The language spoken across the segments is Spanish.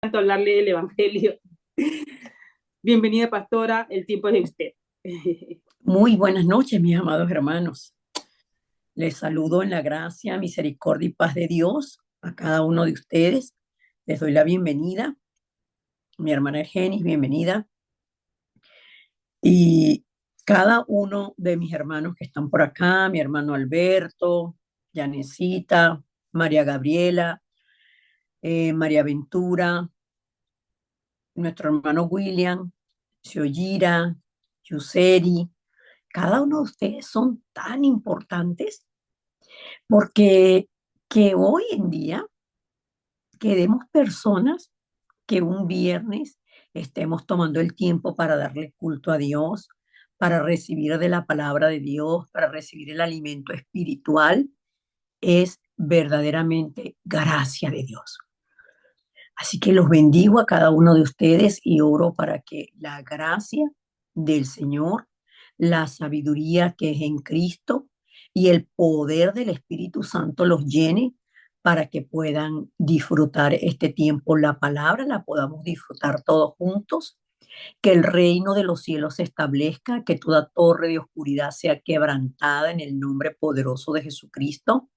Tanto hablarle del Evangelio. Bienvenida, pastora, el tiempo es de usted. Muy buenas noches, mis amados hermanos. Les saludo en la gracia, misericordia y paz de Dios a cada uno de ustedes. Les doy la bienvenida. Mi hermana Ergenis, bienvenida. Y cada uno de mis hermanos que están por acá, mi hermano Alberto, Yanecita, María Gabriela, María Ventura, nuestro hermano William, Xiojira, Yuseri, cada uno de ustedes son tan importantes porque que hoy en día quedemos personas que un viernes estemos tomando el tiempo para darle culto a Dios, para recibir de la palabra de Dios, para recibir el alimento espiritual, es verdaderamente gracia de Dios. Así que los bendigo a cada uno de ustedes y oro para que la gracia del Señor, la sabiduría que es en Cristo y el poder del Espíritu Santo los llene para que puedan disfrutar este tiempo. La palabra la podamos disfrutar todos juntos, que el reino de los cielos se establezca, que toda torre de oscuridad sea quebrantada en el nombre poderoso de Jesucristo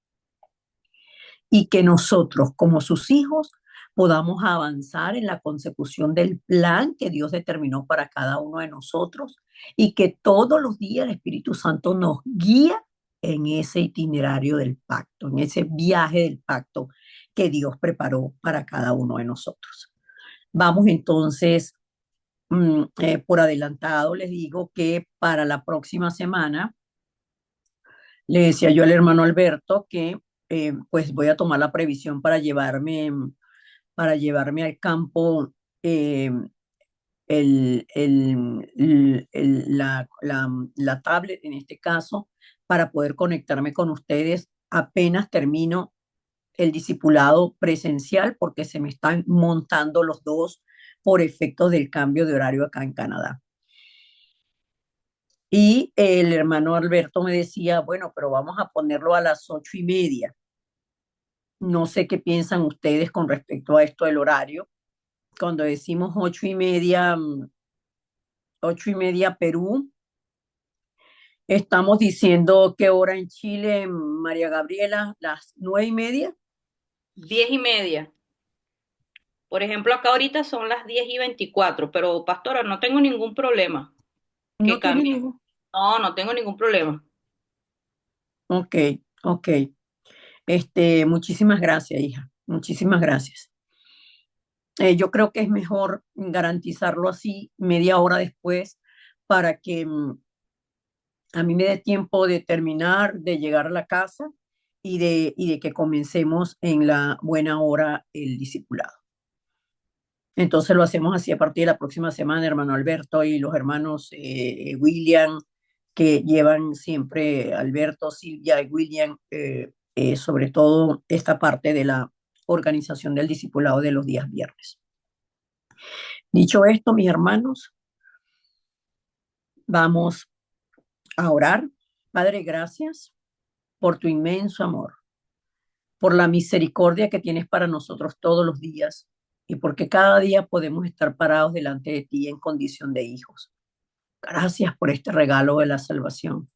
y que nosotros como sus hijos podamos avanzar en la consecución del plan que Dios determinó para cada uno de nosotros y que todos los días el Espíritu Santo nos guía en ese itinerario del pacto, en ese viaje del pacto que Dios preparó para cada uno de nosotros. Vamos entonces, por adelantado, les digo que para la próxima semana, le decía yo al hermano Alberto que pues voy a tomar la previsión para llevarme al campo eh, la tablet en este caso, para poder conectarme con ustedes apenas termino el discipulado presencial, porque se me están montando los dos por efecto del cambio de horario acá en Canadá. Y el hermano Alberto me decía, bueno, pero vamos a ponerlo a las 8:30. No sé qué piensan ustedes con respecto a esto del horario. Cuando decimos 8:30, 8:30 Perú, estamos diciendo qué hora en Chile, María Gabriela, las 9:30. 10:30. Por ejemplo, acá ahorita son las 10:24, pero pastora, no tengo ningún problema que No tiene cambie. ningún. No, no tengo ningún problema. Ok, ok. Muchísimas gracias, hija. Muchísimas gracias. Yo creo que es mejor garantizarlo así media hora después para que a mí me dé tiempo de terminar, de llegar a la casa y de que comencemos en la buena hora el discipulado. Entonces lo hacemos así a partir de la próxima semana, hermano Alberto y los hermanos William, que llevan siempre Alberto, Silvia y William, sobre todo esta parte de la organización del discipulado de los días viernes. Dicho esto, mis hermanos, vamos a orar. Padre, gracias por tu inmenso amor, por la misericordia que tienes para nosotros todos los días y porque cada día podemos estar parados delante de ti en condición de hijos. Gracias por este regalo de la salvación.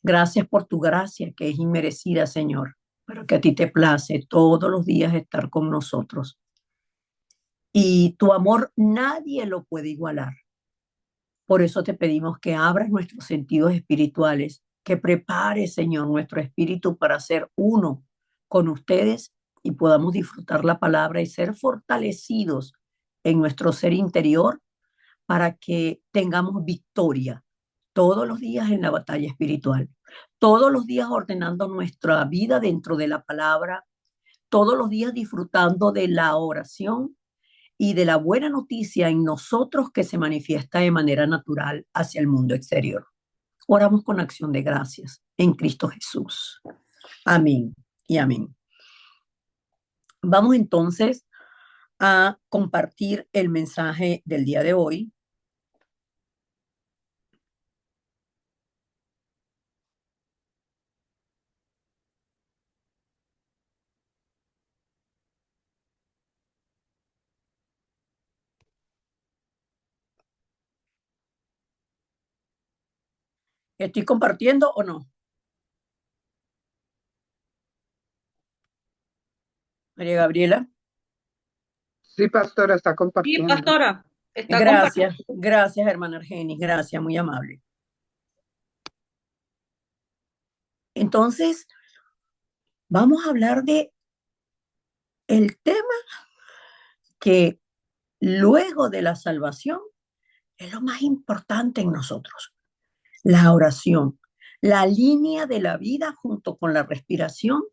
Gracias por tu gracia que es inmerecida, Señor, pero que a ti te place todos los días estar con nosotros. Y tu amor nadie lo puede igualar. Por eso te pedimos que abras nuestros sentidos espirituales, que prepares, Señor, nuestro espíritu para ser uno con ustedes y podamos disfrutar la palabra y ser fortalecidos en nuestro ser interior para que tengamos victoria todos los días en la batalla espiritual, todos los días ordenando nuestra vida dentro de la palabra, todos los días disfrutando de la oración y de la buena noticia en nosotros que se manifiesta de manera natural hacia el mundo exterior. Oramos con acción de gracias en Cristo Jesús. Amén y amén. Vamos entonces a compartir el mensaje del día de hoy. ¿Estoy compartiendo o no? María Gabriela. Sí, pastora, está Sí, compartiendo. pastora, está Gracias, compartiendo. gracias, hermana Argenis, gracias, muy amable. Entonces, vamos a hablar de el tema que luego de la salvación es lo más importante en nosotros, la oración, la línea de la vida junto con la respiración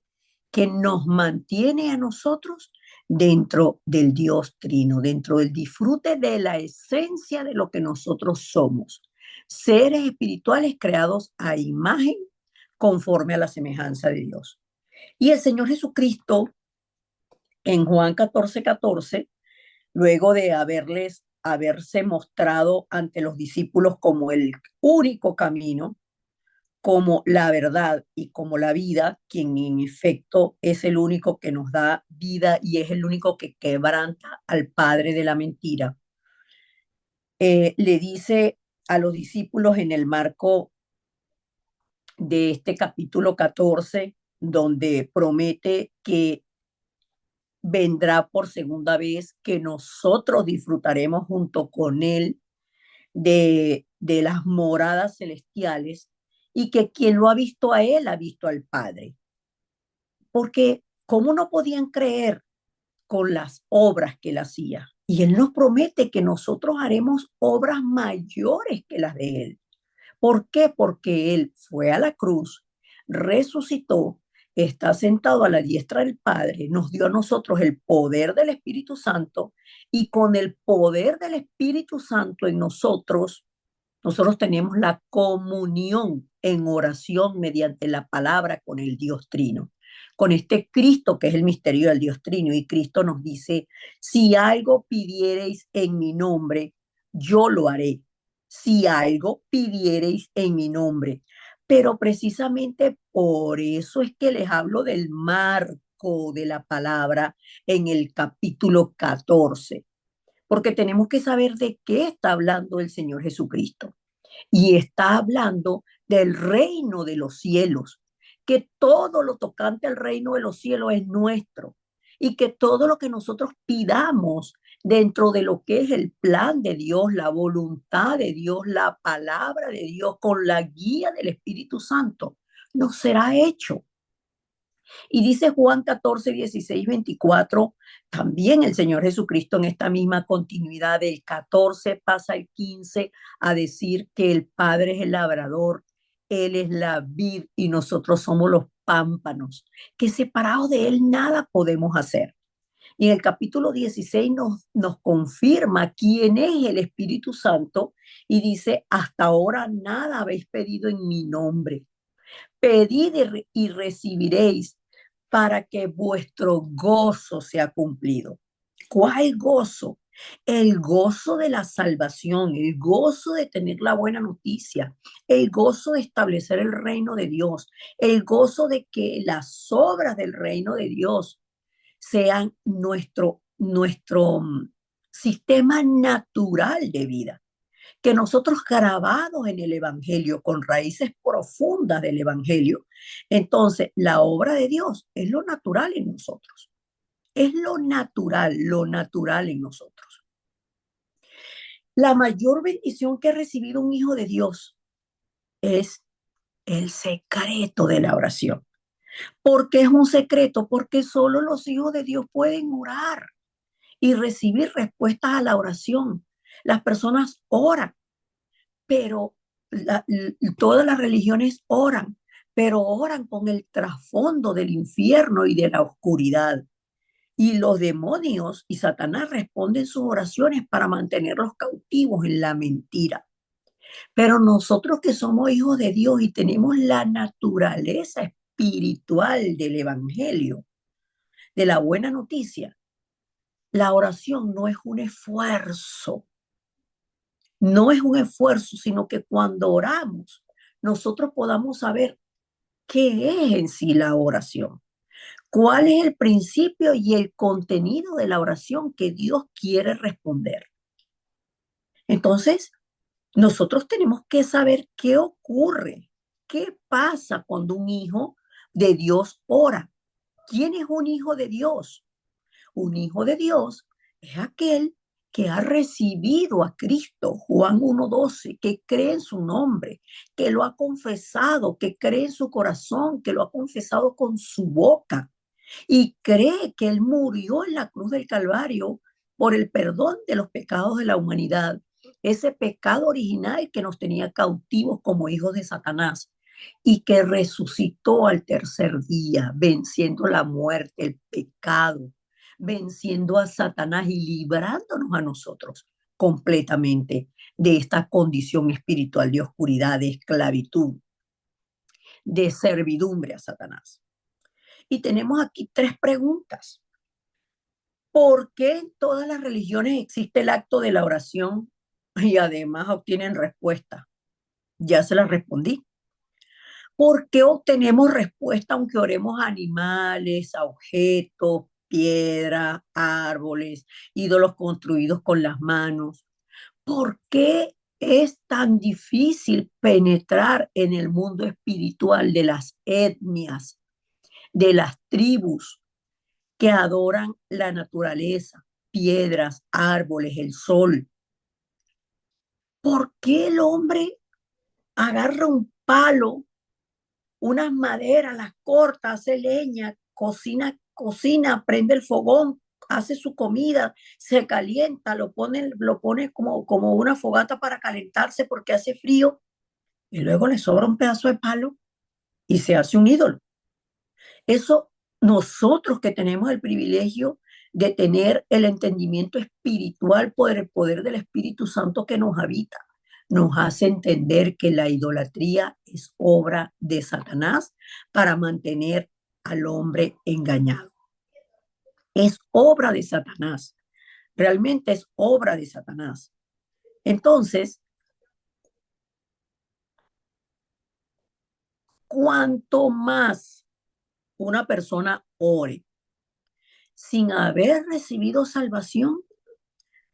que nos mantiene a nosotros dentro del Dios Trino, dentro del disfrute de la esencia de lo que nosotros somos, seres espirituales creados a imagen conforme a la semejanza de Dios. Y el Señor Jesucristo en Juan 14:14, luego de haberse mostrado ante los discípulos como el único camino, como la verdad y como la vida, quien en efecto es el único que nos da vida y es el único que quebranta al padre de la mentira, le dice a los discípulos en el marco de este capítulo 14, donde promete que vendrá por segunda vez, que nosotros disfrutaremos junto con él de las moradas celestiales y que quien lo ha visto a él ha visto al Padre. Porque ¿cómo no podían creer con las obras que él hacía? Y él nos promete que nosotros haremos obras mayores que las de él. ¿Por qué? Porque él fue a la cruz, resucitó, está sentado a la diestra del Padre, nos dio a nosotros el poder del Espíritu Santo y con el poder del Espíritu Santo en nosotros, nosotros tenemos la comunión en oración mediante la palabra con el Dios Trino, con este Cristo que es el misterio del Dios Trino. Y Cristo nos dice, si algo pidiereis en mi nombre, yo lo haré. Si algo pidiereis en mi nombre. Pero precisamente por eso es que les hablo del marco de la palabra en el capítulo 14, porque tenemos que saber de qué está hablando el Señor Jesucristo. Y está hablando del reino de los cielos, que todo lo tocante al reino de los cielos es nuestro y que todo lo que nosotros pidamos dentro de lo que es el plan de Dios, la voluntad de Dios, la palabra de Dios, con la guía del Espíritu Santo, nos será hecho. Y dice Juan 14, 16, 24, también el Señor Jesucristo en esta misma continuidad del 14 pasa al 15 a decir que el Padre es el labrador, Él es la vid y nosotros somos los pámpanos, que separados de Él nada podemos hacer. Y en el capítulo 16 nos confirma quién es el Espíritu Santo y dice, hasta ahora nada habéis pedido en mi nombre. Pedid y recibiréis para que vuestro gozo sea cumplido. ¿Cuál gozo? El gozo de la salvación, el gozo de tener la buena noticia, el gozo de establecer el reino de Dios, el gozo de que las obras del reino de Dios sean nuestro sistema natural de vida, que nosotros grabados en el Evangelio, con raíces profundas del Evangelio, entonces la obra de Dios es lo natural en nosotros, es lo natural en nosotros. La mayor bendición que ha recibido un hijo de Dios es el secreto de la oración. ¿Por qué es un secreto? Porque solo los hijos de Dios pueden orar y recibir respuestas a la oración. Las personas oran, pero todas las religiones oran, pero oran con el trasfondo del infierno y de la oscuridad. Y los demonios y Satanás responden sus oraciones para mantenerlos cautivos en la mentira. Pero nosotros que somos hijos de Dios y tenemos la naturaleza espiritual del Evangelio, de la buena noticia, la oración no es un esfuerzo, no es un esfuerzo, sino que cuando oramos, nosotros podamos saber qué es en sí la oración, cuál es el principio y el contenido de la oración que Dios quiere responder. Entonces, Nosotros tenemos que saber qué ocurre, qué pasa cuando un hijo de Dios ora. ¿Quién es un hijo de Dios? Un hijo de Dios es aquel que ha recibido a Cristo, Juan 1:12, que cree en su nombre, que lo ha confesado, que cree en su corazón, que lo ha confesado con su boca y cree que Él murió en la cruz del Calvario por el perdón de los pecados de la humanidad, ese pecado original que nos tenía cautivos como hijos de Satanás y que resucitó al tercer día, venciendo la muerte, el pecado, venciendo a Satanás y librándonos a nosotros completamente de esta condición espiritual de oscuridad, de esclavitud, de servidumbre a Satanás. Y tenemos aquí tres preguntas. ¿Por qué en todas las religiones existe el acto de la oración y además obtienen respuesta? Ya se las respondí. ¿Por qué obtenemos respuesta aunque oremos a animales, a objetos, piedras, árboles, ídolos construidos con las manos? ¿Por qué es tan difícil penetrar en el mundo espiritual de las etnias, de las tribus que adoran la naturaleza, piedras, árboles, el sol? ¿Por qué el hombre agarra un palo, unas maderas, las corta, hace leña, cocina, prende el fogón, hace su comida, se calienta, lo pone como una fogata para calentarse porque hace frío y luego le sobra un pedazo de palo y se hace un ídolo? Eso, nosotros que tenemos el privilegio de tener el entendimiento espiritual por el poder del Espíritu Santo que nos habita, nos hace entender que la idolatría es obra de Satanás para mantener al hombre engañado. Es obra de Satanás, realmente es obra de Satanás. Entonces, cuanto más una persona ore sin haber recibido salvación,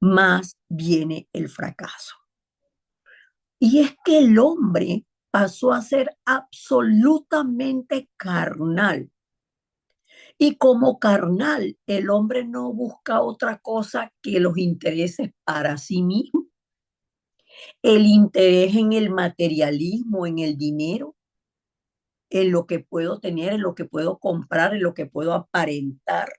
más viene el fracaso. Y es que el hombre pasó a ser absolutamente carnal. Y como carnal, el hombre no busca otra cosa que los intereses para sí mismo. El interés en el materialismo, en el dinero, en lo que puedo tener, en lo que puedo comprar, en lo que puedo aparentar,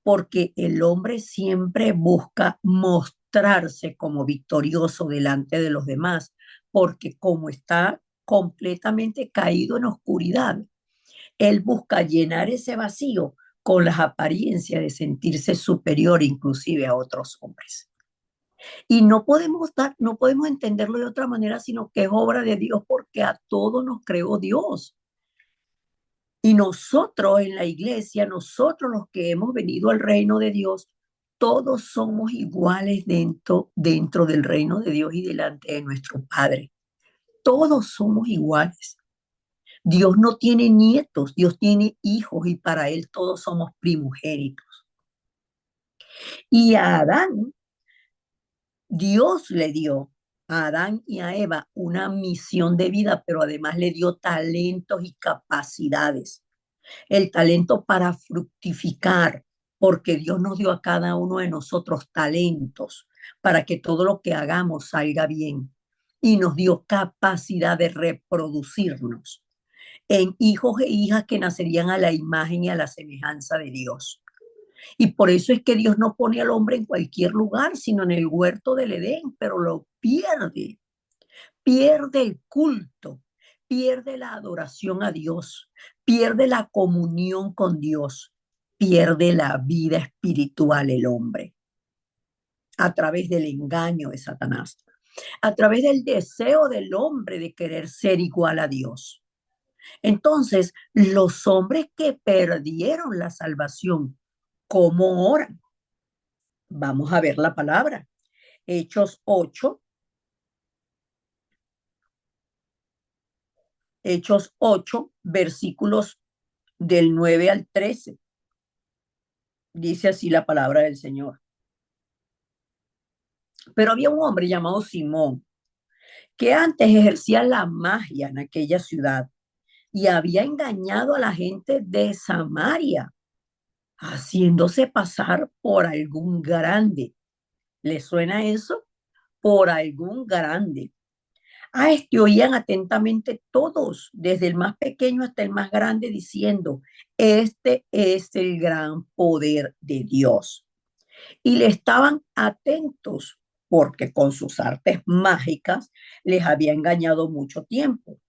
porque el hombre siempre busca mostrarse como victorioso delante de los demás, porque como está completamente caído en oscuridad, él busca llenar ese vacío con las apariencias de sentirse superior inclusive a otros hombres. Y no podemos entenderlo de otra manera, sino que es obra de Dios porque a todos nos creó Dios. Y nosotros en la iglesia, nosotros los que hemos venido al reino de Dios, todos somos iguales dentro del reino de Dios y delante de nuestro Padre. Todos somos iguales. Dios no tiene nietos, Dios tiene hijos y para Él todos somos primogénitos. Y a Adán, Dios le dio a Adán y a Eva una misión de vida, pero además le dio talentos y capacidades. El talento para fructificar, porque Dios nos dio a cada uno de nosotros talentos para que todo lo que hagamos salga bien. Y nos dio capacidad de reproducirnos en hijos e hijas que nacerían a la imagen y a la semejanza de Dios. Y por eso es que Dios no pone al hombre en cualquier lugar, sino en el huerto del Edén, pero lo pierde el culto, pierde la adoración a Dios, pierde la comunión con Dios, pierde la vida espiritual el hombre a través del engaño de Satanás, a través del deseo del hombre de querer ser igual a Dios. Entonces, los hombres que perdieron la salvación, ¿cómo oran? Vamos a ver la palabra. Hechos 8, Hechos 8, versículos del 9 al 13. Dice así la palabra del Señor. Pero había un hombre llamado Simón, que antes ejercía la magia en aquella ciudad y había engañado a la gente de Samaria, haciéndose pasar por algún grande. ¿Le suena eso? Por algún grande. A este oían atentamente todos, desde el más pequeño hasta el más grande, diciendo, este es el gran poder de Dios. Y le estaban atentos porque con sus artes mágicas les había engañado mucho tiempo.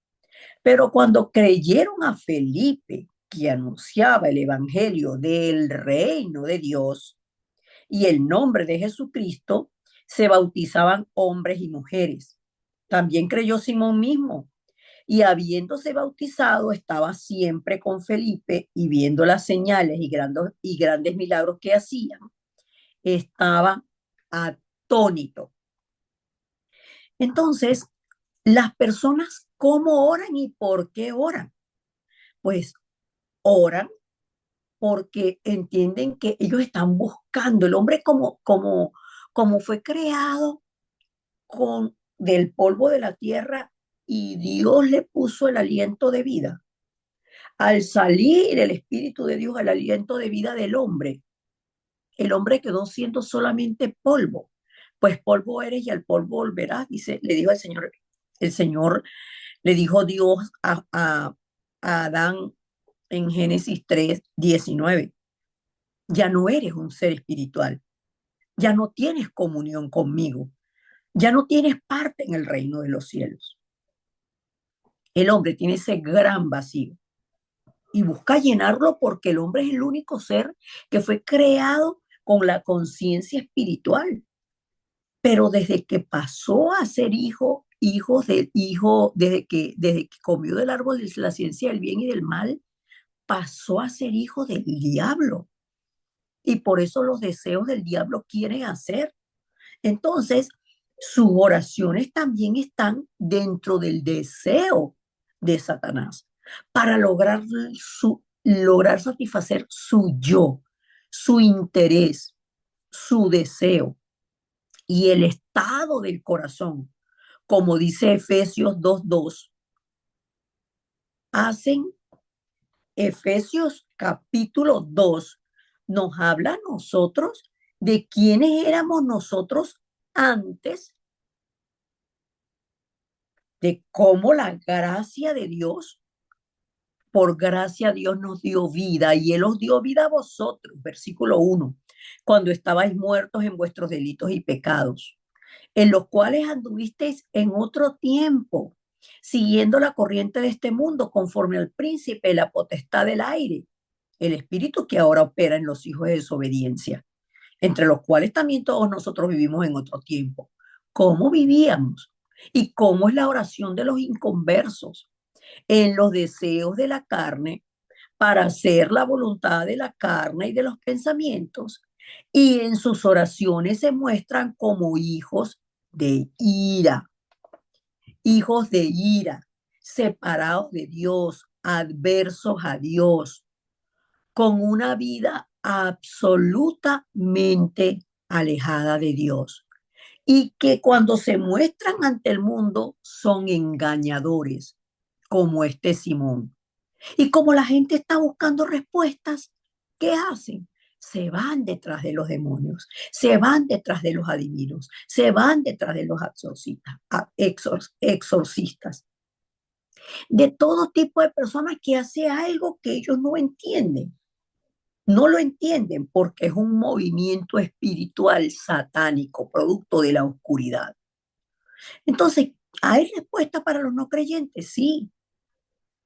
Pero cuando creyeron a Felipe, que anunciaba el evangelio del reino de Dios y el nombre de Jesucristo, se bautizaban hombres y mujeres. También creyó Simón mismo, y habiéndose bautizado estaba siempre con Felipe y viendo las señales y grandes milagros que hacían, estaba atónito. Entonces, las personas, ¿cómo oran y por qué oran? Pues oran porque entienden que ellos están buscando el hombre como fue creado del polvo de la tierra y Dios le puso el aliento de vida. Al salir el Espíritu de Dios, el aliento de vida del hombre, el hombre quedó siendo solamente polvo. Pues polvo eres y al polvo volverás, dice, le dijo el Señor le dijo Dios a Adán en Génesis 3:19. Ya no eres un ser espiritual, ya no tienes comunión conmigo, ya no tienes parte en el reino de los cielos. El hombre tiene ese gran vacío y busca llenarlo porque el hombre es el único ser que fue creado con la conciencia espiritual. Pero desde que pasó a ser desde que comió del árbol de la ciencia del bien y del mal, pasó a ser hijo del diablo. Y por eso los deseos del diablo quieren hacer. Entonces, sus oraciones también están dentro del deseo de Satanás para lograr satisfacer su yo, su interés, su deseo y el estado del corazón. Como dice Efesios 2:2, hacen Efesios capítulo 2, nos habla a nosotros de quiénes éramos nosotros antes, de cómo la gracia de Dios, por gracia Dios nos dio vida y Él os dio vida a vosotros, versículo 1, cuando estabais muertos en vuestros delitos y pecados, en los cuales anduvisteis en otro tiempo, siguiendo la corriente de este mundo, conforme al príncipe de la potestad del aire, el espíritu que ahora opera en los hijos de desobediencia, entre los cuales también todos nosotros vivimos en otro tiempo. ¿Cómo vivíamos? ¿Y cómo es la oración de los inconversos? En los deseos de la carne, para hacer la voluntad de la carne y de los pensamientos, y en sus oraciones se muestran como hijos de ira, separados de Dios, adversos a Dios, con una vida absolutamente alejada de Dios y que cuando se muestran ante el mundo son engañadores, como este Simón. Y como la gente está buscando respuestas, ¿qué hacen? Se van detrás de los demonios, se van detrás de los adivinos, se van detrás de los exorcistas, de todo tipo de personas que hace algo que ellos no entienden. No lo entienden porque es un movimiento espiritual satánico, producto de la oscuridad. Entonces, ¿hay respuesta para los no creyentes? Sí,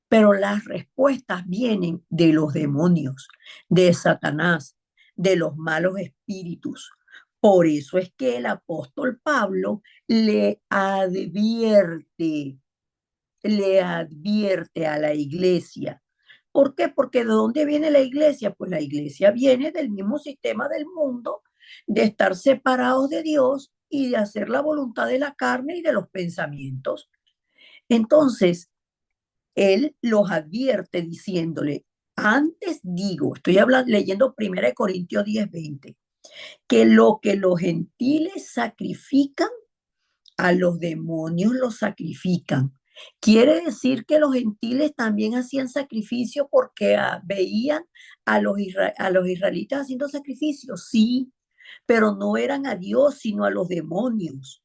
pero las respuestas vienen de los demonios, de Satanás, de los malos espíritus. Por eso es que el apóstol Pablo le advierte a la iglesia. ¿Por qué? Porque ¿de dónde viene la iglesia? Pues la iglesia viene del mismo sistema del mundo, de estar separados de Dios y de hacer la voluntad de la carne y de los pensamientos. Entonces, él los advierte diciéndole, antes digo, estoy hablando, leyendo 1 Corintios 10:20, que lo que los gentiles sacrifican, a los demonios los sacrifican. Quiere decir que los gentiles también hacían sacrificio porque veían a los israelitas haciendo sacrificios, sí, pero no eran a Dios, sino a los demonios.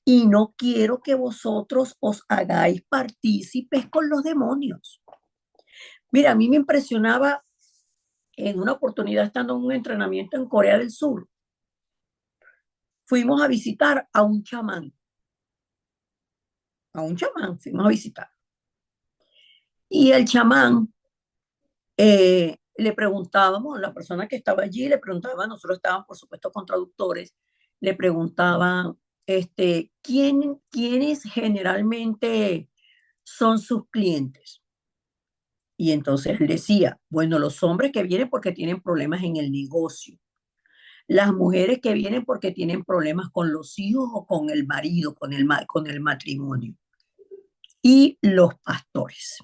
Y no quiero que vosotros os hagáis partícipes con los demonios. Mira, a mí me impresionaba en una oportunidad estando en un entrenamiento en Corea del Sur. Fuimos a visitar a un chamán fuimos a visitar. Y el chamán le preguntábamos, la persona que estaba allí le preguntaba, nosotros estábamos por supuesto con traductores, le preguntaba, ¿quiénes generalmente son sus clientes? Y entonces él decía, bueno, los hombres que vienen porque tienen problemas en el negocio, las mujeres que vienen porque tienen problemas con los hijos o con el marido, con el matrimonio, y los pastores.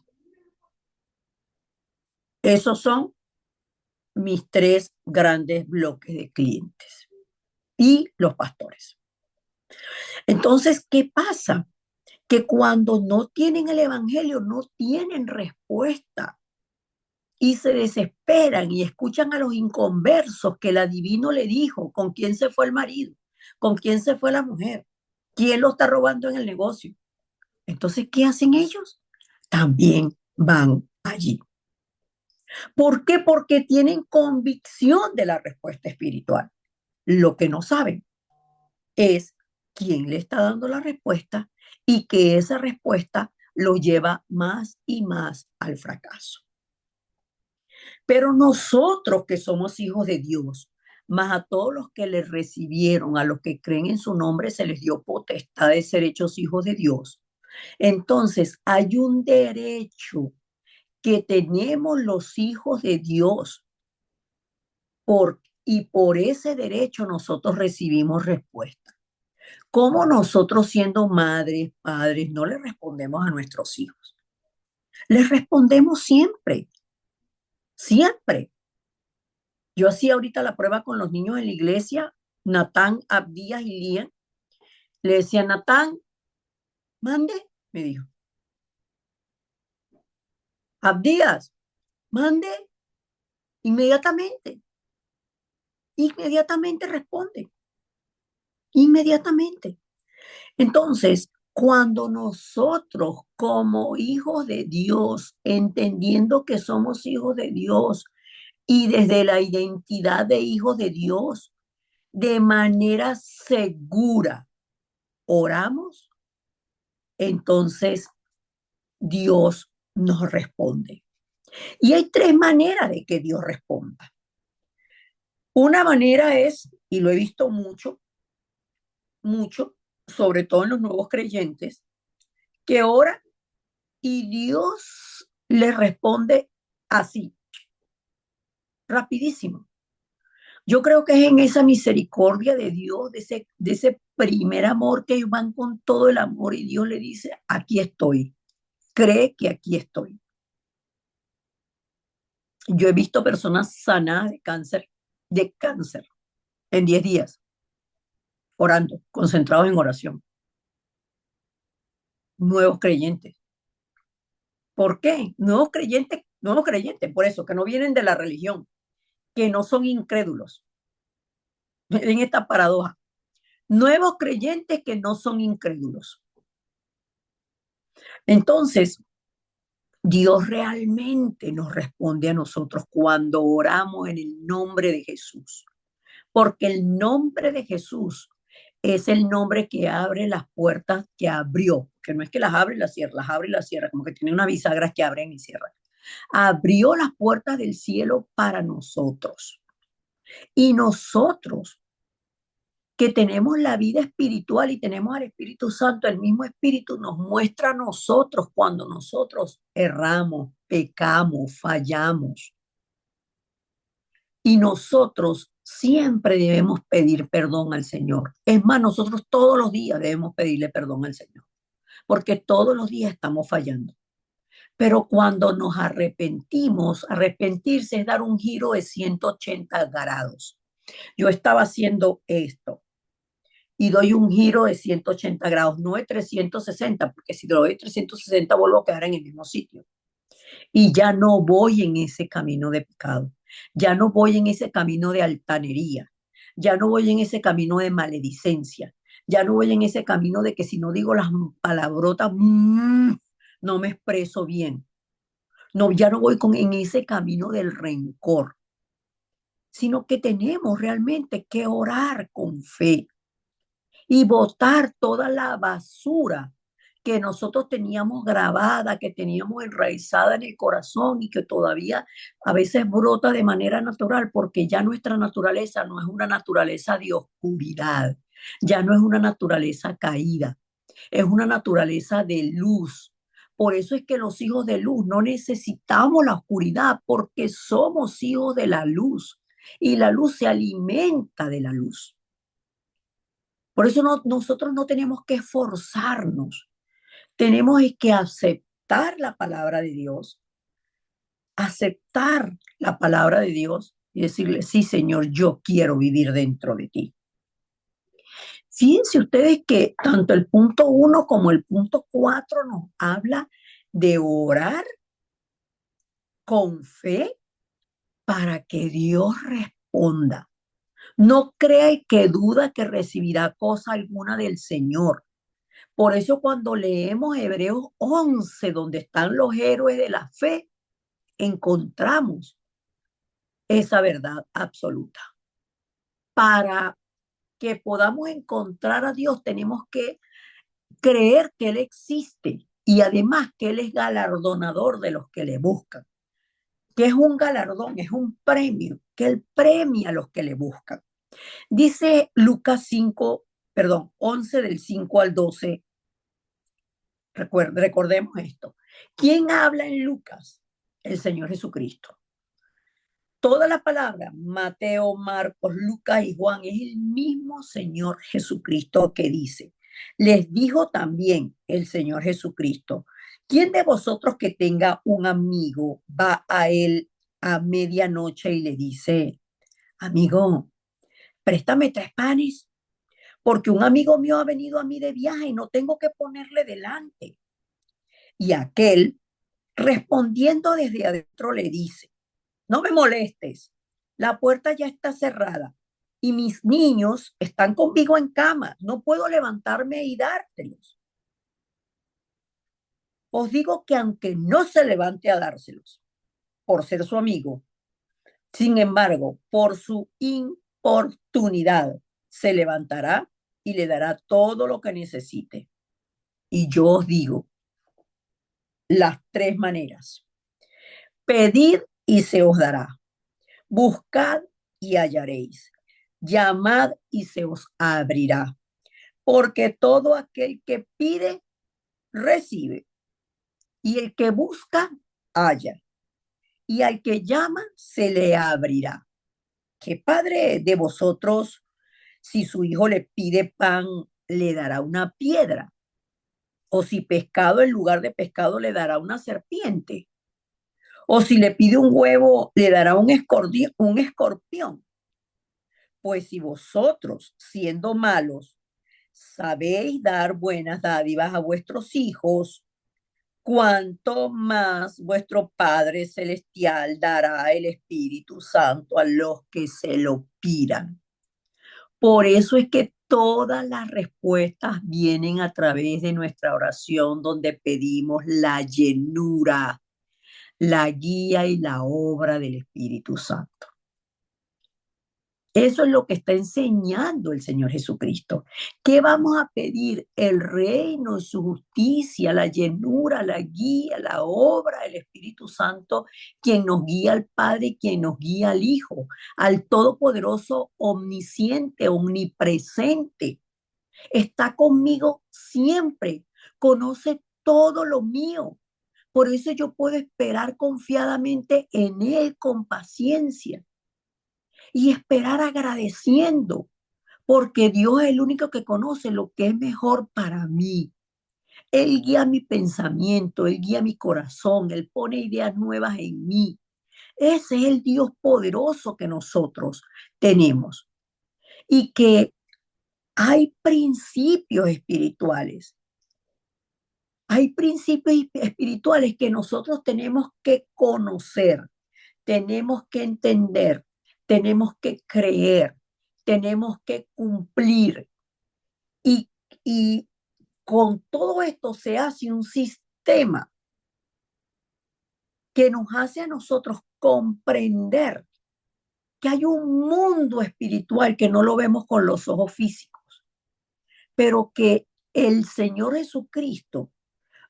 Esos son mis tres grandes bloques de clientes y los pastores. Entonces, ¿qué pasa? Que cuando no tienen el evangelio, no tienen respuesta y se desesperan y escuchan a los inconversos que el adivino le dijo con quién se fue el marido, con quién se fue la mujer, quién lo está robando en el negocio. Entonces, ¿qué hacen ellos? También van allí. ¿Por qué? Porque tienen convicción de la respuesta espiritual. Lo que no saben es quién le está dando la respuesta y que esa respuesta lo lleva más y más al fracaso. Pero nosotros que somos hijos de Dios, más a todos los que le recibieron, a los que creen en su nombre, se les dio potestad de ser hechos hijos de Dios. Entonces, hay un derecho que tenemos los hijos de Dios y por ese derecho nosotros recibimos respuesta. ¿Cómo nosotros siendo madres, padres, no le respondemos a nuestros hijos? Les respondemos siempre, siempre. Yo hacía ahorita la prueba con los niños en la iglesia, Natán, Abdías y Lian. Le decía, Natán, mande, me dijo. Abdías, mande, inmediatamente. Inmediatamente responde, inmediatamente. Entonces, cuando nosotros como hijos de Dios, entendiendo que somos hijos de Dios y desde la identidad de hijos de Dios, de manera segura, oramos, entonces Dios nos responde. Y hay tres maneras de que Dios responda. Una manera es, y lo he visto mucho, mucho, sobre todo en los nuevos creyentes, que oran y Dios les responde así, rapidísimo. Yo creo que es en esa misericordia de Dios, de ese primer amor que ellos van con todo el amor y Dios le dice, aquí estoy, cree que aquí estoy. Yo he visto personas sanadas de cáncer, en 10 días, orando, concentrados en oración. Nuevos creyentes. ¿Por qué? Nuevos creyentes, por eso, que no vienen de la religión, que no son incrédulos. En esta paradoja. Nuevos creyentes que no son incrédulos. Entonces, Dios realmente nos responde a nosotros cuando oramos en el nombre de Jesús, porque el nombre de Jesús es el nombre que abre las puertas que abrió, que no es que las abre y las abre y las cierra, como que tiene unas bisagras que abren y cierran. Abrió las puertas del cielo para nosotros. Y nosotros que tenemos la vida espiritual y tenemos al Espíritu Santo, el mismo Espíritu nos muestra a nosotros cuando nosotros erramos, pecamos, fallamos. Y nosotros siempre debemos pedir perdón al Señor. Es más, nosotros todos los días debemos pedirle perdón al Señor, porque todos los días estamos fallando. Pero cuando nos arrepentimos, arrepentirse es dar un giro de 180 grados. Yo estaba haciendo esto y doy un giro de 180 grados, no de 360, porque si doy 360 vuelvo a quedar en el mismo sitio. Y ya no voy en ese camino de pecado, ya no voy en ese camino de altanería, ya no voy en ese camino de maledicencia, ya no voy en ese camino de que si no digo las palabrotas, no me expreso bien. No, ya no voy en ese camino del rencor, sino que tenemos realmente que orar con fe y botar toda la basura que nosotros teníamos grabada, que teníamos enraizada en el corazón y que todavía a veces brota de manera natural, porque ya nuestra naturaleza no es una naturaleza de oscuridad, ya no es una naturaleza caída, es una naturaleza de luz. Por eso es que los hijos de luz no necesitamos la oscuridad, porque somos hijos de la luz y la luz se alimenta de la luz. Por eso nosotros no tenemos que esforzarnos, tenemos que aceptar la palabra de Dios, aceptar la palabra de Dios y decirle, sí, Señor, yo quiero vivir dentro de ti. Fíjense ustedes que tanto el punto 1 como el punto 4 nos habla de orar con fe para que Dios responda. No crea y que duda que recibirá cosa alguna del Señor. Por eso cuando leemos Hebreos 11, donde están los héroes de la fe, encontramos esa verdad absoluta. Para que podamos encontrar a Dios, tenemos que creer que Él existe y además que Él es galardonador de los que le buscan. Que es un galardón, es un premio, que Él premia a los que le buscan. Dice Lucas 5, perdón, 11 del 5 al 12. Recordemos esto. ¿Quién habla en Lucas? El Señor Jesucristo. Toda la palabra, Mateo, Marcos, Lucas y Juan, es el mismo Señor Jesucristo que dice. Les dijo también el Señor Jesucristo, ¿quién de vosotros que tenga un amigo va a él a medianoche y le dice, amigo, préstame 3 panes, porque un amigo mío ha venido a mí de viaje y no tengo que ponerle delante? Y aquel, respondiendo desde adentro, le dice, no me molestes, la puerta ya está cerrada y mis niños están conmigo en cama, no puedo levantarme y dártelos. Os digo que aunque no se levante a dárselos por ser su amigo, sin embargo, por su importunidad, se levantará y le dará todo lo que necesite. Y yo os digo las 3 maneras. Pedid y se os dará. Buscad y hallaréis. Llamad y se os abrirá. Porque todo aquel que pide, recibe. Y el que busca, halla. Y al que llama, se le abrirá. ¿Qué padre de vosotros, si su hijo le pide pan, le dará una piedra? O si pescado en lugar de pescado, le dará una serpiente? O si le pide un huevo, le dará un escorpión. Pues si vosotros, siendo malos, sabéis dar buenas dádivas a vuestros hijos, cuánto más vuestro Padre Celestial dará el Espíritu Santo a los que se lo pidan. Por eso es que todas las respuestas vienen a través de nuestra oración, donde pedimos la llenura, la guía y la obra del Espíritu Santo. Eso es lo que está enseñando el Señor Jesucristo. ¿Qué vamos a pedir? El reino, su justicia, la llenura, la guía, la obra del Espíritu Santo, quien nos guía al Padre y quien nos guía al Hijo, al Todopoderoso, omnisciente, omnipresente. Está conmigo siempre, conoce todo lo mío. Por eso yo puedo esperar confiadamente en Él con paciencia y esperar agradeciendo, porque Dios es el único que conoce lo que es mejor para mí. Él guía mi pensamiento, Él guía mi corazón, Él pone ideas nuevas en mí. Ese es el Dios poderoso que nosotros tenemos y que Hay principios espirituales. Hay principios espirituales que nosotros tenemos que conocer, tenemos que entender, tenemos que creer, tenemos que cumplir. Y, y con todo esto se hace un sistema que nos hace a nosotros comprender que hay un mundo espiritual que no lo vemos con los ojos físicos, pero que el Señor Jesucristo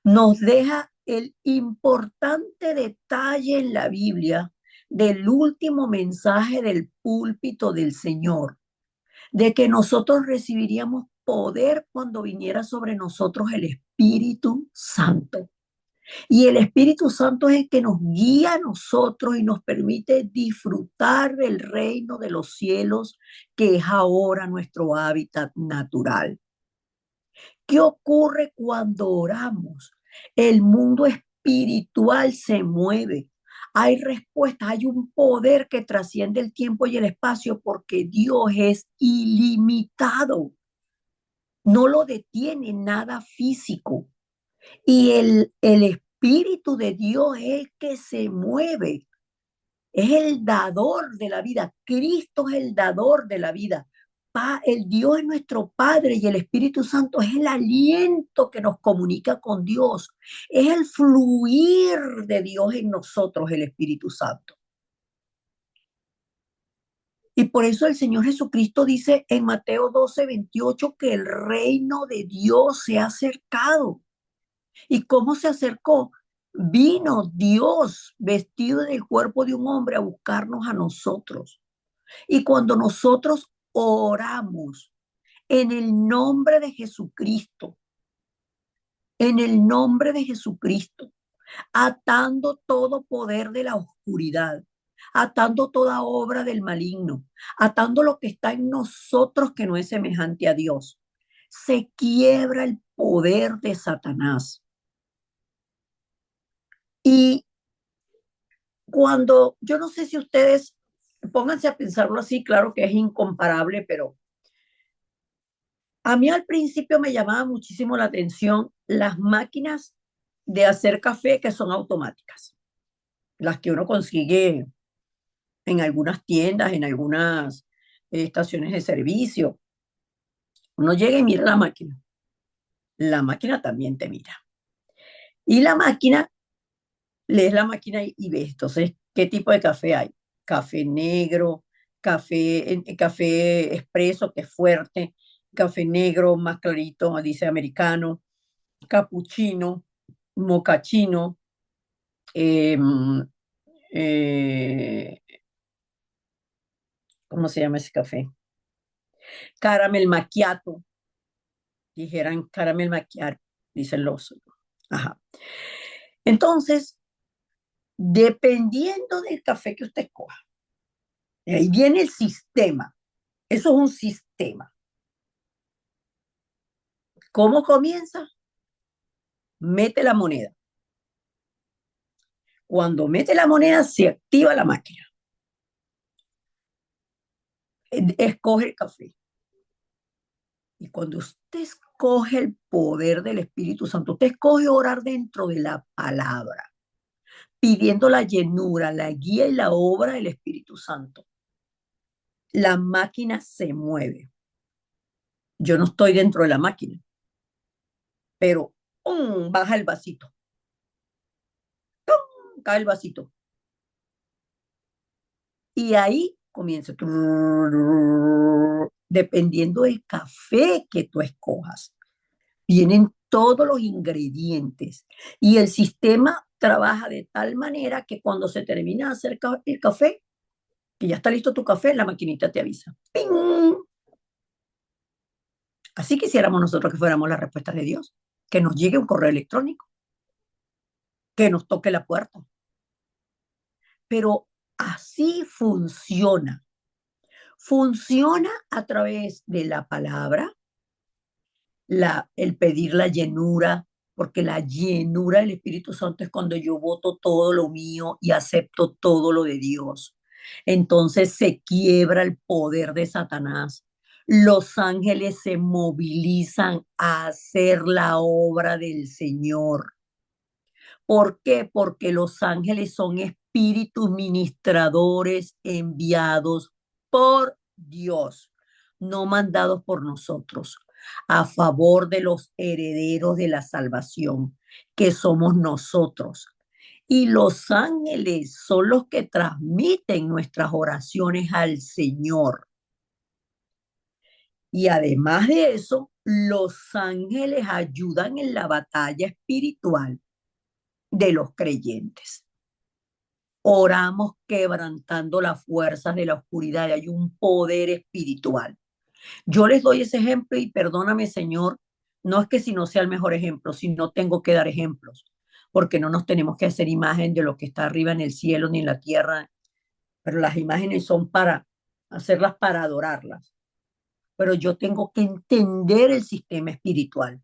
nos deja el importante detalle en la Biblia del último mensaje del púlpito del Señor, de que nosotros recibiríamos poder cuando viniera sobre nosotros el Espíritu Santo. Y el Espíritu Santo es el que nos guía a nosotros y nos permite disfrutar del reino de los cielos, que es ahora nuestro hábitat natural. ¿Qué ocurre cuando oramos? El mundo espiritual se mueve. Hay respuestas, hay un poder que trasciende el tiempo y el espacio porque Dios es ilimitado. No lo detiene nada físico. Y el Espíritu de Dios es el que se mueve. Es el dador de la vida. Cristo es el dador de la vida. El Dios es nuestro Padre y el Espíritu Santo es el aliento que nos comunica con Dios. Es el fluir de Dios en nosotros, el Espíritu Santo. Y por eso el Señor Jesucristo dice en Mateo 12:28 que el reino de Dios se ha acercado. ¿Y cómo se acercó? Vino Dios vestido del cuerpo de un hombre a buscarnos a nosotros. Y cuando nosotros oramos en el nombre de Jesucristo, en el nombre de Jesucristo, atando todo poder de la oscuridad, atando toda obra del maligno, atando lo que está en nosotros que no es semejante a Dios, se quiebra el poder de Satanás. Y cuando, yo no sé si ustedes, pónganse a pensarlo así, claro que es incomparable, pero a mí al principio me llamaba muchísimo la atención las máquinas de hacer café que son automáticas, las que uno consigue en algunas tiendas, en algunas estaciones de servicio. Uno llega y mira la máquina también te mira. Y la máquina, lees la máquina y ves, entonces, ¿qué tipo de café hay? Café negro, café expreso, que es fuerte, café negro más clarito, dice americano, capuchino, mocachino, eh, eh, ¿cómo se llama ese café? Caramel macchiato, dijeran caramel macchiato, dicen los. Ajá. Entonces, dependiendo del café que usted coja, ahí viene el sistema. Eso es un sistema. ¿Cómo comienza? Mete la moneda. Cuando mete la moneda, se activa la máquina. Escoge el café. Y cuando usted escoge el poder del Espíritu Santo, usted escoge orar dentro de la palabra, pidiendo la llenura, la guía y la obra del Espíritu Santo. La máquina se mueve. Yo no estoy dentro de la máquina, pero baja el vasito, cae el vasito. Y ahí comienza, dependiendo del café que tú escojas. Vienen todos los ingredientes y el sistema trabaja de tal manera que cuando se termina de hacer el café, que ya está listo tu café, la maquinita te avisa. ¡Ping! Así quisiéramos nosotros que fuéramos las respuestas de Dios, que nos llegue un correo electrónico, que nos toque la puerta. Pero así funciona. Funciona a través de la palabra, el pedir la llenura, porque la llenura del Espíritu Santo es cuando yo voto todo lo mío y acepto todo lo de Dios. Entonces se quiebra el poder de Satanás. Los ángeles se movilizan a hacer la obra del Señor. ¿Por qué? Porque los ángeles son espíritus ministradores enviados por Dios, no mandados por nosotros, a favor de los herederos de la salvación, que somos nosotros. Y los ángeles son los que transmiten nuestras oraciones al Señor. Y además de eso, los ángeles ayudan en la batalla espiritual de los creyentes. Oramos quebrantando las fuerzas de la oscuridad. Hay un poder espiritual. Yo les doy ese ejemplo y perdóname, Señor, no es que si no sea el mejor ejemplo, sino tengo que dar ejemplos, porque no nos tenemos que hacer imagen de lo que está arriba en el cielo ni en la tierra, pero las imágenes son para hacerlas para adorarlas. Pero yo tengo que entender el sistema espiritual.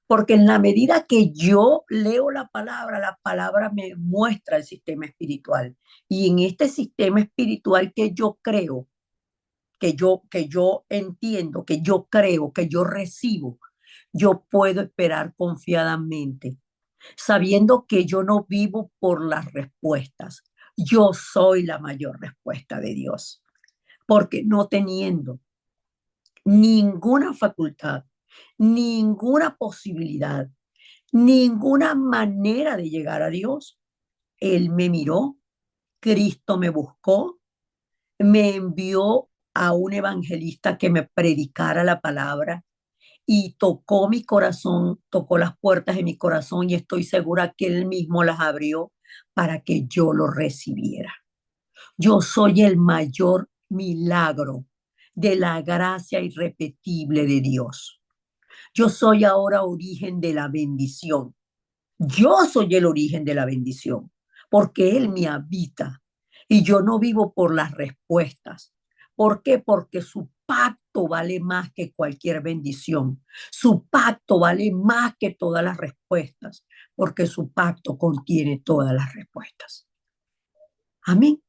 Porque en la medida que yo leo la palabra me muestra el sistema espiritual. Y en este sistema espiritual que yo creo, que yo entiendo, que yo creo, que yo recibo, yo puedo esperar confiadamente, sabiendo que yo no vivo por las respuestas. Yo soy la mayor respuesta de Dios, porque no teniendo ninguna facultad, ninguna posibilidad, ninguna manera de llegar a Dios. Él me miró, Cristo me buscó, me envió a un evangelista que me predicara la palabra y tocó mi corazón, tocó las puertas de mi corazón y estoy segura que él mismo las abrió para que yo lo recibiera. Yo soy el mayor milagro de la gracia irrepetible de Dios. Yo soy ahora origen de la bendición. Yo soy el origen de la bendición, porque Él me habita y yo no vivo por las respuestas. ¿Por qué? Porque su pacto vale más que cualquier bendición. Su pacto vale más que todas las respuestas, porque su pacto contiene todas las respuestas. Amén.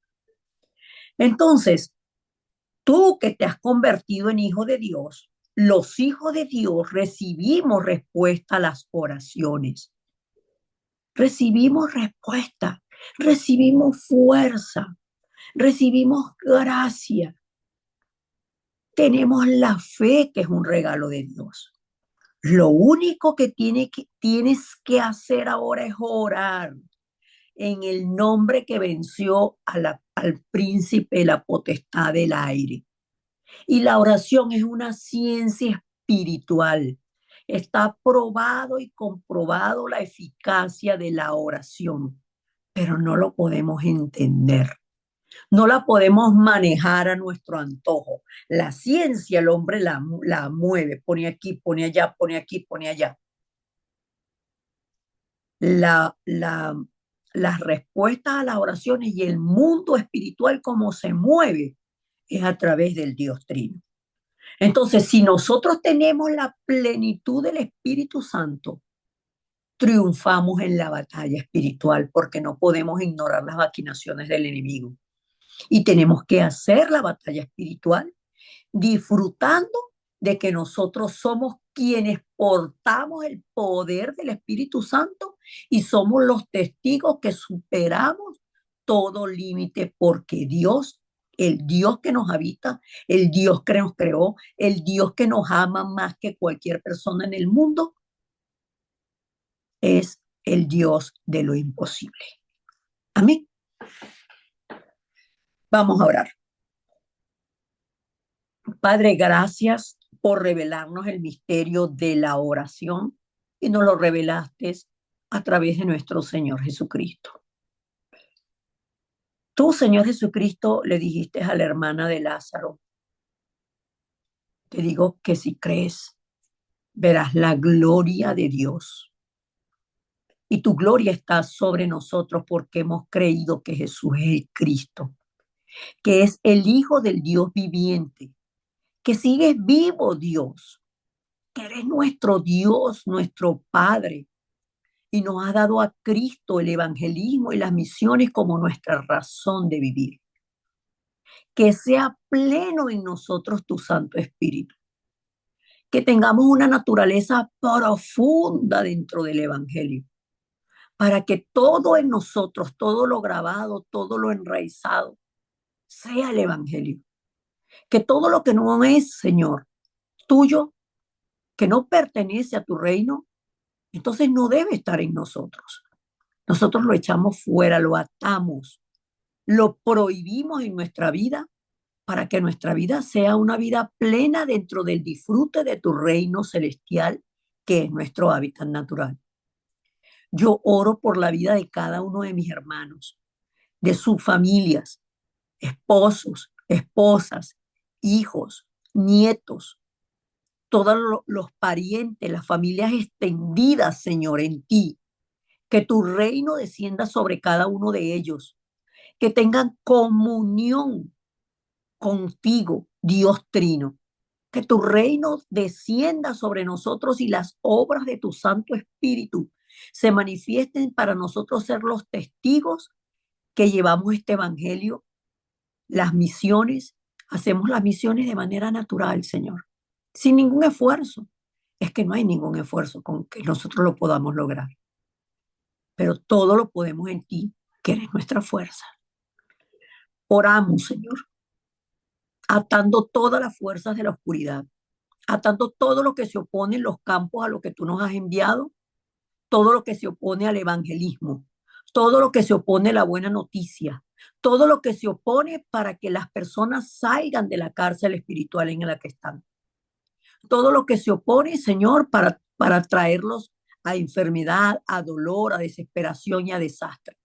Entonces, tú que te has convertido en hijo de Dios, los hijos de Dios recibimos respuesta a las oraciones. Recibimos respuesta, recibimos fuerza, recibimos gracia. Tenemos la fe que es un regalo de Dios. Lo único que tienes que hacer ahora es orar en el nombre que venció al príncipe de la potestad del aire. Y la oración es una ciencia espiritual. Está probado y comprobado la eficacia de la oración, pero no lo podemos entender. No la podemos manejar a nuestro antojo. La ciencia, el hombre la mueve, pone aquí, pone allá, pone aquí, pone allá. La, la, las respuestas a las oraciones y el mundo espiritual como se mueve es a través del Dios Trino. Entonces, si nosotros tenemos la plenitud del Espíritu Santo, triunfamos en la batalla espiritual porque no podemos ignorar las maquinaciones del enemigo. Y tenemos que hacer la batalla espiritual disfrutando de que nosotros somos quienes portamos el poder del Espíritu Santo y somos los testigos que superamos todo límite porque Dios, el Dios que nos habita, el Dios que nos creó, el Dios que nos ama más que cualquier persona en el mundo, es el Dios de lo imposible. Amén. Vamos a orar. Padre, gracias por revelarnos el misterio de la oración y nos lo revelaste a través de nuestro Señor Jesucristo. Tú, Señor Jesucristo, le dijiste a la hermana de Lázaro, te digo que si crees, verás la gloria de Dios. Y tu gloria está sobre nosotros porque hemos creído que Jesús es el Cristo, que es el Hijo del Dios viviente, que sigues vivo, Dios, que eres nuestro Dios, nuestro Padre, y nos has dado a Cristo el evangelismo y las misiones como nuestra razón de vivir. que sea pleno en nosotros tu Santo Espíritu, que tengamos una naturaleza profunda dentro del Evangelio, para que todo en nosotros, todo lo grabado, todo lo enraizado, sea el Evangelio. Que todo lo que no es, Señor, tuyo, que no pertenece a tu reino, entonces no debe estar en nosotros. Nosotros lo echamos fuera, lo atamos, lo prohibimos en nuestra vida para que nuestra vida sea una vida plena dentro del disfrute de tu reino celestial, que es nuestro hábitat natural. Yo oro por la vida de cada uno de mis hermanos, de sus familias, esposos, esposas, hijos, nietos, todos los parientes, las familias extendidas, Señor, en ti. Que tu reino descienda sobre cada uno de ellos, que tengan comunión contigo, Dios Trino. Que tu reino descienda sobre nosotros y las obras de tu Santo Espíritu se manifiesten para nosotros ser los testigos que llevamos este evangelio, las misiones. Hacemos las misiones de manera natural, Señor, sin ningún esfuerzo. Es que no hay ningún esfuerzo con que nosotros lo podamos lograr, pero todo lo podemos en ti, que eres nuestra fuerza. Oramos, Señor, atando todas las fuerzas de la oscuridad, atando todo lo que se opone en los campos a lo que tú nos has enviado, todo lo que se opone al evangelismo, todo lo que se opone a la buena noticia, todo lo que se opone para que las personas salgan de la cárcel espiritual en la que están, todo lo que se opone, Señor, para traerlos a enfermedad, a dolor, a desesperación y a desastre.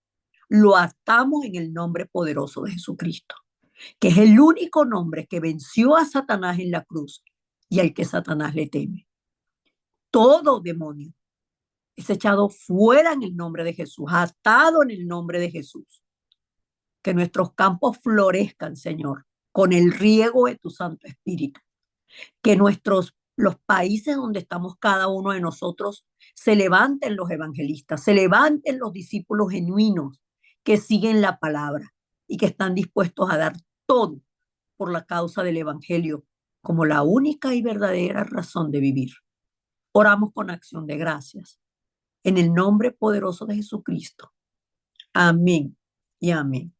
Lo atamos en el nombre poderoso de Jesucristo, que es el único nombre que venció a Satanás en la cruz y al que Satanás le teme. Todo demonio es echado fuera en el nombre de Jesús, atado en el nombre de Jesús. Que nuestros campos florezcan, Señor, con el riego de tu Santo Espíritu. Que los países donde estamos cada uno de nosotros, se levanten los evangelistas, se levanten los discípulos genuinos que siguen la palabra y que están dispuestos a dar todo por la causa del evangelio como la única y verdadera razón de vivir. Oramos con acción de gracias en el nombre poderoso de Jesucristo. Amén y amén.